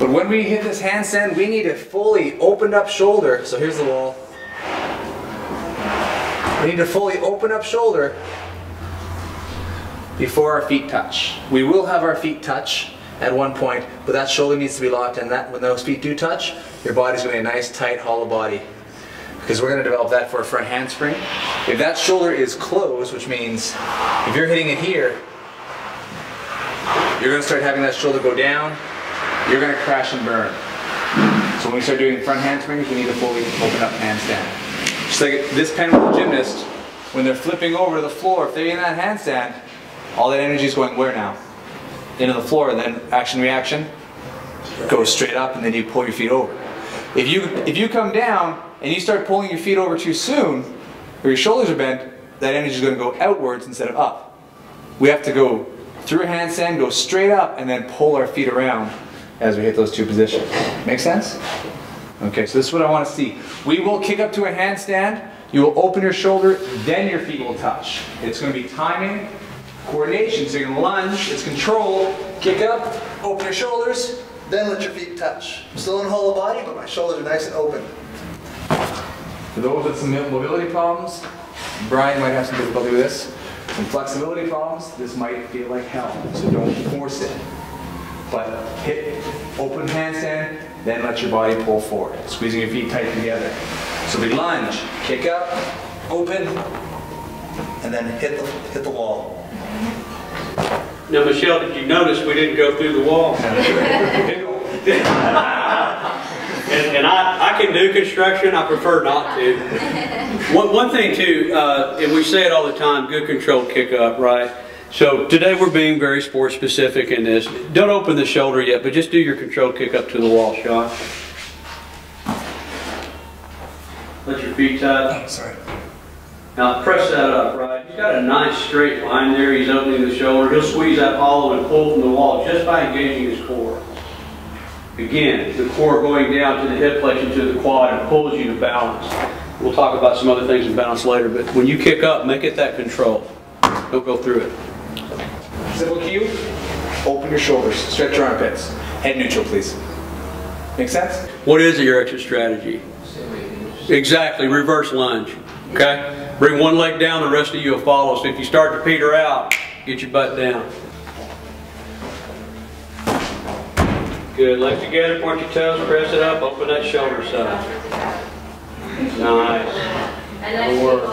But when we hit this handstand, we need a fully opened up shoulder. So here's the wall. We need a fully open up shoulder before our feet touch. We will have our feet touch at one point, but that shoulder needs to be locked in. That when those feet do touch, your body's going to be a nice, tight, hollow body. Because we're going to develop that for a front handspring. If that shoulder is closed, which means if you're hitting it here, you're going to start having that shoulder go down, you're going to crash and burn. So when we start doing front handsprings, we need to fully open up handstand. Just like this pendulum gymnast, when they're flipping over to the floor, if they're in that handstand, all that energy is going where now? Into the floor, and then action reaction goes straight up, and then you pull your feet over. If you come down and you start pulling your feet over too soon, or your shoulders are bent, that energy is going to go outwards instead of up. We have to go through a handstand, go straight up, and then pull our feet around as we hit those two positions. Make sense? Okay, so this is what I want to see. We will kick up to a handstand, you will open your shoulder, then your feet will touch. It's going to be timing, coordination, so you're going to lunge, it's control, kick up, open your shoulders, then let your feet touch. I'm still in hollow body, but my shoulders are nice and open. For those with some mobility problems, Brian might have some difficulty with this. Some flexibility problems, this might feel like hell, so don't force it. But hit open handstand, then let your body pull forward, squeezing your feet tight together. So we lunge, kick up, open, and then hit the wall. Now, Michelle, did you notice we didn't go through the wall? And I can do construction, I prefer not to. One thing too, and we say it all the time, good controlled kick up, right? So today we're being very sport specific in this. Don't open the shoulder yet, but just do your controlled kick up to the wall, Sean. Let your feet touch. Oh, sorry. Now press that up, right? He's got a nice straight line there. He's opening the shoulder. He'll squeeze that hollow and pull from the wall just by engaging his core. Again, the core going down to the hip flexion to the quad and pulls you to balance. We'll talk about some other things in balance later, but when you kick up, make it that control. Don't go through it. Simple cue, open your shoulders, stretch your armpits. Head neutral, please. Make sense? What is your exit strategy? Exactly, reverse lunge. Okay? Bring one leg down, the rest of you will follow. So if you start to peter out, get your butt down. Good, legs together, point your toes, press it up, open that shoulder side. Nice. Good work.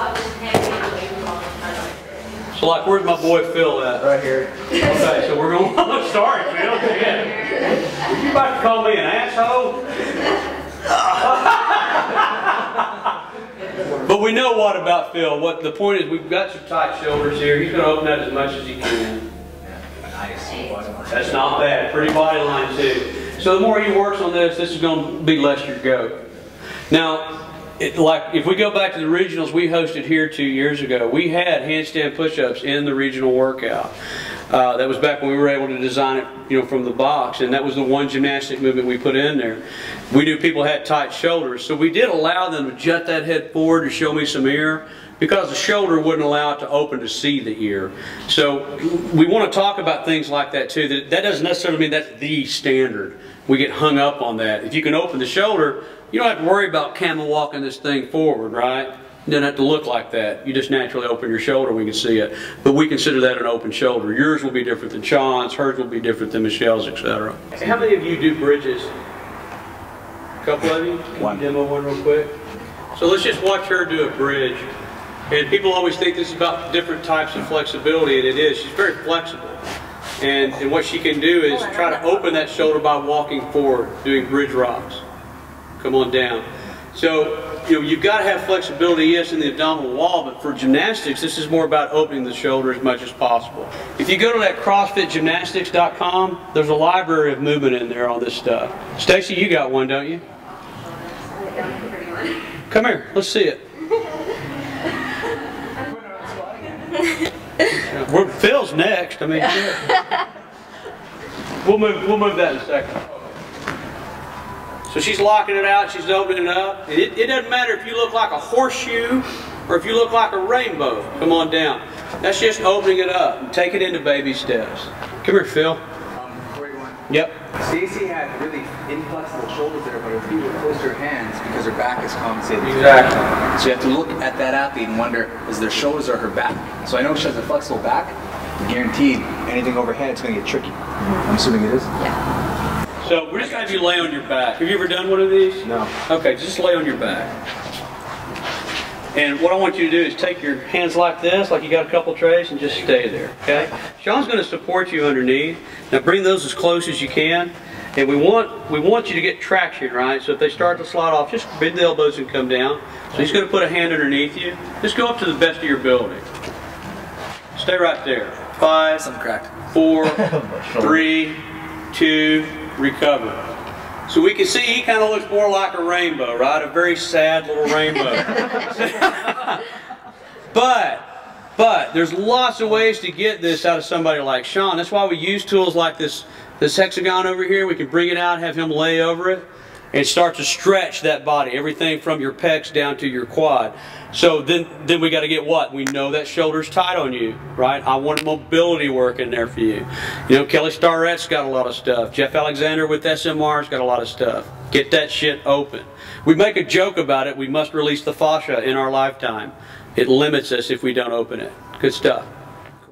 So like, where's my boy Phil at? Right here. Okay, so we're going, oh, sorry Phil, yeah. You about to call me an asshole? But we know what about Phil. What the point is, we've got some tight shoulders here. He's going to open that as much as he can. That's not bad. Pretty body line too. So the more he works on this, this is going to be less your goat. Now, like if we go back to the regionals we hosted here 2 years ago, we had handstand push-ups in the regional workout. That was back when we were able to design it, from the box, and that was the one gymnastic movement we put in there. We knew people had tight shoulders, so we did allow them to jut that head forward to show me some ear, because the shoulder wouldn't allow it to open to see the ear. So we want to talk about things like that too. That doesn't necessarily mean that's the standard. We get hung up on that. If you can open the shoulder, you don't have to worry about camel walking this thing forward, right? It doesn't have to look like that. You just naturally open your shoulder, we can see it. But we consider that an open shoulder. Yours will be different than Sean's, hers will be different than Michelle's, etc. How many of you do bridges? A couple of you? Can you demo one real quick? So let's just watch her do a bridge. And people always think this is about different types of flexibility, and it is. She's very flexible. And what she can do is try to open that shoulder by walking forward, doing bridge rocks. Come on down. So, you've got to have flexibility, yes, in the abdominal wall, but for gymnastics, this is more about opening the shoulder as much as possible. If you go to that CrossFitGymnastics.com, there's a library of movement in there on this stuff. Stacy, you got one, don't you? Come here, let's see it. Phil's next. I mean, we'll move that in a second. So she's locking it out, she's opening it up. And it doesn't matter if you look like a horseshoe or if you look like a rainbow. Come on down. That's just opening it up. And take it into baby steps. Come here, Phil. Yep. Stacy had really inflexible shoulders there, but her feet were close to her hands because her back is compensated. Exactly. So you have to look at that athlete and wonder, is their shoulders or her back? So I know she has a flexible back, but guaranteed anything overhead, it's going to get tricky. I'm assuming it is? Yeah. So we're just going to have you lay on your back. Have you ever done one of these? No. Okay, just lay on your back. And what I want you to do is take your hands like this, like you got a couple trays, and just stay there, okay? Sean's going to support you underneath. Now bring those as close as you can. And we want you to get traction, right? So if they start to slide off, just bend the elbows and come down. So he's going to put a hand underneath you. Just go up to the best of your ability. Stay right there. 5, Something cracked. 4, 3, 2, recover. So we can see he kind of looks more like a rainbow, right? A very sad little rainbow. But there's lots of ways to get this out of somebody like Sean. That's why we use tools like this hexagon over here. We can bring it out, have him lay over it, and start to stretch that body. Everything from your pecs down to your quad. So then we got to get what? We know that shoulder's tight on you, right? I want mobility work in there for you. You know, Kelly Starrett's got a lot of stuff. Jeff Alexander with SMR's got a lot of stuff. Get that shit open. We make a joke about it. We must release the fascia in our lifetime. It limits us if we don't open it. Good stuff.